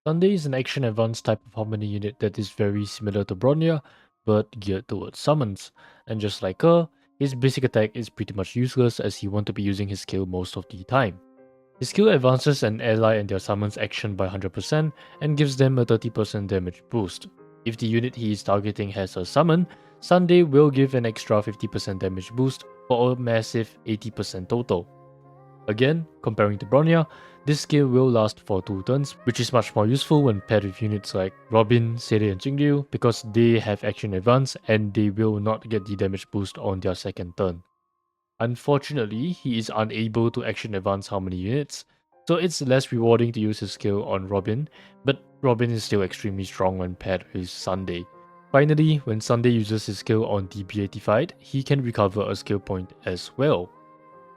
Sunday is an action advance type of harmony unit that is very similar to Bronya, but geared towards summons. And just like her, his basic attack is pretty much useless as he won't be using his skill most of the time. His skill advances an ally and their summons action by 100% and gives them a 30% damage boost. If the unit he is targeting has a summon, Sunday will give an extra 50% damage boost for a massive 80% total. Again, comparing to Bronya, this skill will last for 2 turns, which is much more useful when paired with units like Robin, Sere and Jingyu because they have action advance and they will not get the damage boost on their second turn. Unfortunately, he is unable to action advance harmony units, so it's less rewarding to use his skill on Robin, but Robin is still extremely strong when paired with Sunday. Finally, when Sunday uses his skill on the Beatified, he can recover a skill point as well.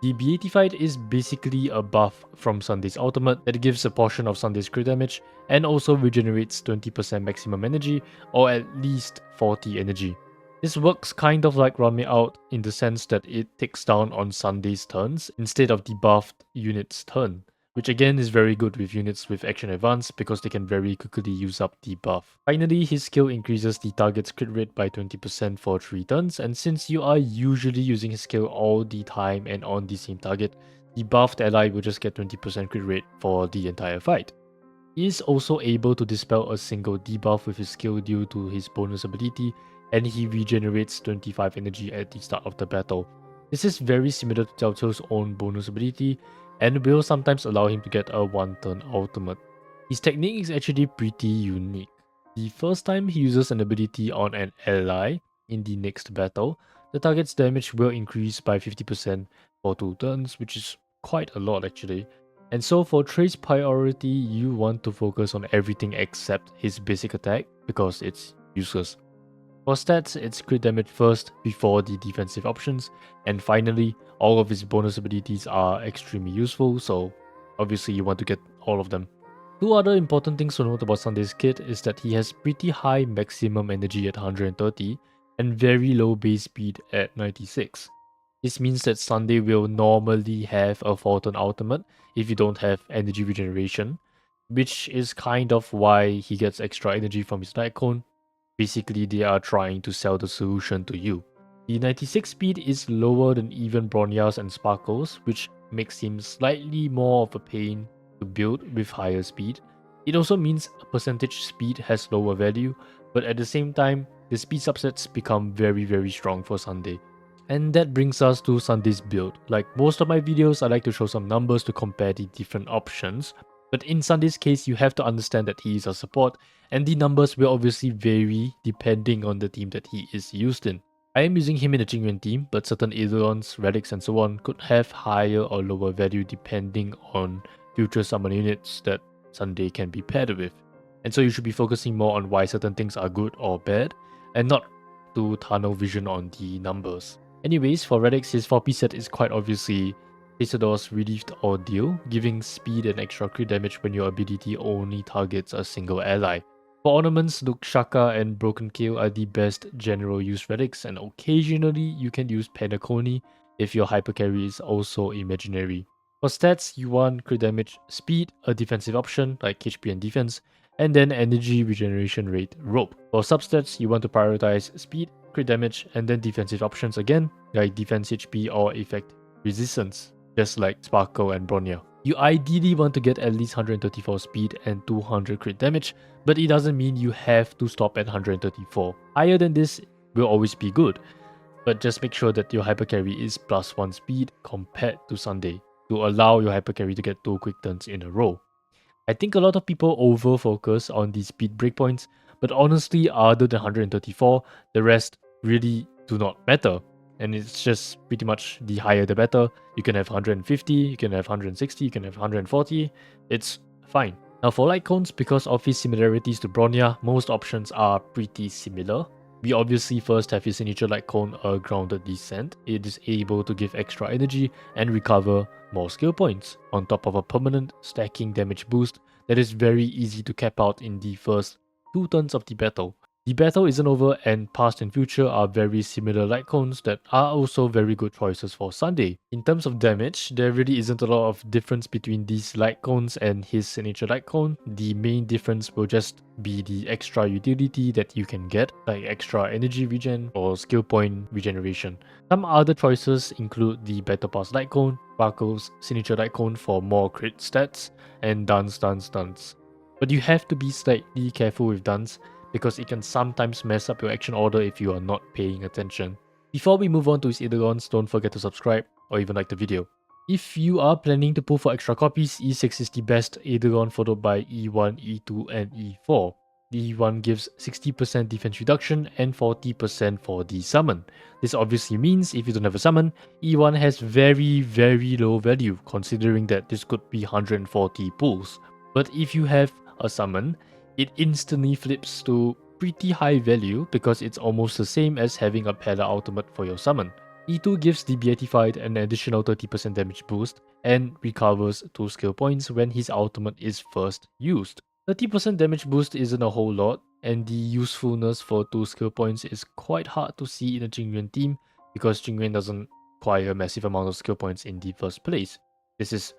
The Beatified is basically a buff from Sunday's ultimate that gives a portion of Sunday's crit damage and also regenerates 20% maximum energy or at least 40 energy. This works kind of like Run Me Out in the sense that it takes down on Sunday's turns instead of the buffed unit's turn, which again is very good with units with action advance because they can very quickly use up the buff. Finally, his skill increases the target's crit rate by 20% for 3 turns, and since you are usually using his skill all the time and on the same target, the buffed ally will just get 20% crit rate for the entire fight. He is also able to dispel a single debuff with his skill due to his bonus ability, and he regenerates 25 energy at the start of the battle. This is very similar to Jiaoqiu's own bonus ability, and will sometimes allow him to get a 1-turn ultimate. His technique is actually pretty unique. The first time he uses an ability on an ally in the next battle, the target's damage will increase by 50% for 2 turns, which is quite a lot actually. And so for Trey's priority, you want to focus on everything except his basic attack because it's useless. For stats, it's crit damage first before the defensive options, and finally, all of his bonus abilities are extremely useful, so obviously you want to get all of them. 2 other important things to note about Sunday's kit is that he has pretty high maximum energy at 130 and very low base speed at 96. This means that Sunday will normally have a 4-turn ultimate if you don't have energy regeneration, which is kind of why he gets extra energy from his Night Cone. Basically, they are trying to sell the solution to you. The 96 speed is lower than even Bronya's and Sparkle's, which makes him slightly more of a pain to build with higher speed. It also means percentage speed has lower value, but at the same time, the speed subsets become very strong for Sunday. And that brings us to Sunday's build. Like most of my videos, I like to show some numbers to compare the different options. But in Sunday's case, you have to understand that he is a support, and the numbers will obviously vary depending on the team that he is used in. I am using him in a Jingyuan team, but certain Eidolons, Relics and so on could have higher or lower value depending on future summon units that Sunday can be paired with. And so you should be focusing more on why certain things are good or bad, and not to tunnel vision on the numbers. Anyways, for Relics, his 4P set is quite obviously Isidor's Relieved Ordeal, giving speed and extra crit damage when your ability only targets a single ally. For ornaments, Luke Shaka and Broken Kale are the best general use relics, and occasionally you can use Penacony if your hypercarry is also imaginary. For stats, you want crit damage, speed, a defensive option like HP and defense, and then energy regeneration rate, rope. For substats, you want to prioritize speed, crit damage, and then defensive options again, like defense HP or effect resistance, just like Sparkle and Bronya. You ideally want to get at least 134 speed and 200 crit damage, but it doesn't mean you have to stop at 134. Higher than this will always be good, but just make sure that your hypercarry is +1 speed compared to Sunday to allow your hypercarry to get 2 quick turns in a row. I think a lot of people over focus on the speed breakpoints, but honestly, other than 134, the rest really do not matter. And it's just pretty much the higher the better. You can have 150, you can have 160, you can have 140. It's fine. Now for light cones, because of his similarities to Bronya, most options are pretty similar. We obviously first have his signature light cone, a grounded descent. It is able to give extra energy and recover more skill points, on top of a permanent stacking damage boost that is very easy to cap out in the first 2 turns of the battle. The battle isn't over, and past and future are very similar light cones that are also very good choices for Sunday. In terms of damage, there really isn't a lot of difference between these light cones and his signature light cone. The main difference will just be the extra utility that you can get, like extra energy regen or skill point regeneration. Some other choices include the Battle Pass light cone, Sparkle's signature light cone for more crit stats, and Dance. But you have to be slightly careful with Dance because it can sometimes mess up your action order if you are not paying attention. Before we move on to his Eidolons, don't forget to subscribe or even like the video. If you are planning to pull for extra copies, E6 is the best Eidolon, followed by E1, E2 and E4. The E1 gives 60% defense reduction and 40% for the summon. This obviously means if you don't have a summon, E1 has very low value, considering that this could be 140 pulls. But if you have a summon, it instantly flips to pretty high value because it's almost the same as having a Pella ultimate for your summon. E2 gives the Beatified an additional 30% damage boost and recovers 2 skill points when his ultimate is first used. 30% damage boost isn't a whole lot, and the usefulness for 2 skill points is quite hard to see in a Jingyuan team because Jingyuan doesn't require a massive amount of skill points in the first place. This is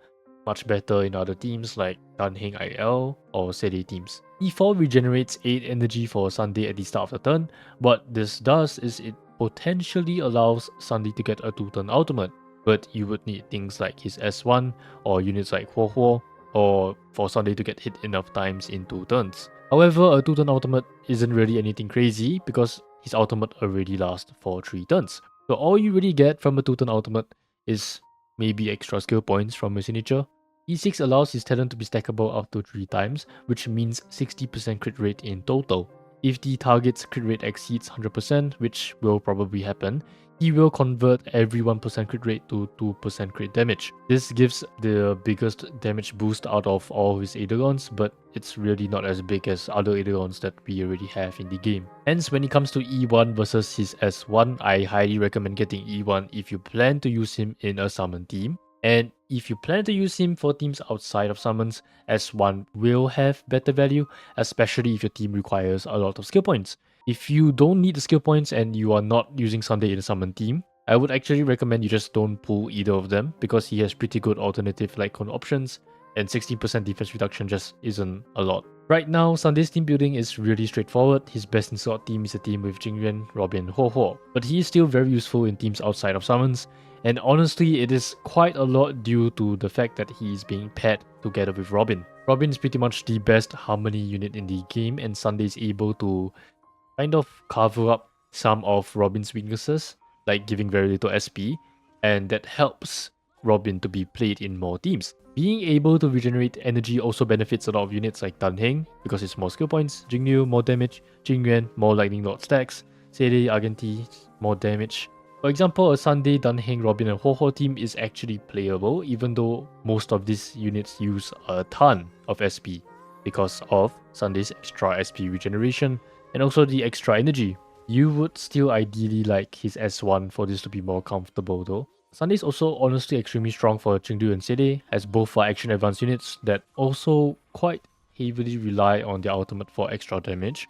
much better in other teams like Danheng IL or Sede teams. E4 regenerates 8 energy for Sunday at the start of the turn. What this does is it potentially allows Sunday to get a 2-turn ultimate, but you would need things like his S1 or units like Huo or for Sunday to get hit enough times in 2 turns. However, a 2-turn ultimate isn't really anything crazy because his ultimate already lasts for 3 turns. So all you really get from a 2-turn ultimate is maybe extra skill points from his signature. E6 allows his talent to be stackable up to 3 times, which means 60% crit rate in total. If the target's crit rate exceeds 100%, which will probably happen, he will convert every 1% crit rate to 2% crit damage. This gives the biggest damage boost out of all his Eidolons, but it's really not as big as other Eidolons that we already have in the game. Hence, when it comes to E1 versus his S1, I highly recommend getting E1 if you plan to use him in a summon team. And if you plan to use him for teams outside of summons, S1 will have better value, especially if your team requires a lot of skill points. If you don't need the skill points and you are not using Sunday in a summon team, I would actually recommend you just don't pull either of them because he has pretty good alternative light cone options and 16% defense reduction just isn't a lot. Right now, Sunday's team building is really straightforward. His best in slot team is a team with Jingyuan, Robin, and Huo, but he is still very useful in teams outside of summons. And honestly, it is quite a lot due to the fact that he is being paired together with Robin. Robin is pretty much the best harmony unit in the game, and Sunday is able to kind of cover up some of Robin's weaknesses, like giving very little SP, and that helps Robin to be played in more teams. Being able to regenerate energy also benefits a lot of units like Danheng, because it's more skill points, Jingyu, more damage, Jingyuan, more lightning lord stacks, Sede, Argenti, more damage. For example, a Sunday, Danheng, Robin and Huo team is actually playable even though most of these units use a ton of SP because of Sunday's extra SP regeneration and also the extra energy. You would still ideally like his S1 for this to be more comfortable though. Sunday is also honestly extremely strong for Chengdu and Sede, as both are action advanced units that also quite heavily rely on their ultimate for extra damage.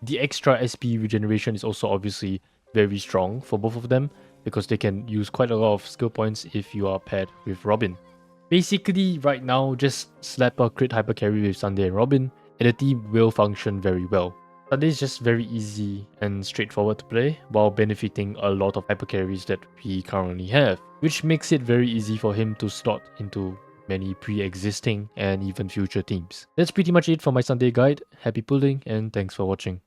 The extra SP regeneration is also obviously very strong for both of them because they can use quite a lot of skill points if you are paired with Robin. Basically, right now, just slap a crit hyper carry with Sunday and Robin, and the team will function very well. Sunday is just very easy and straightforward to play, while benefiting a lot of hyper carries that we currently have, which makes it very easy for him to slot into many pre-existing and even future teams. That's pretty much it for my Sunday guide. Happy pulling and thanks for watching.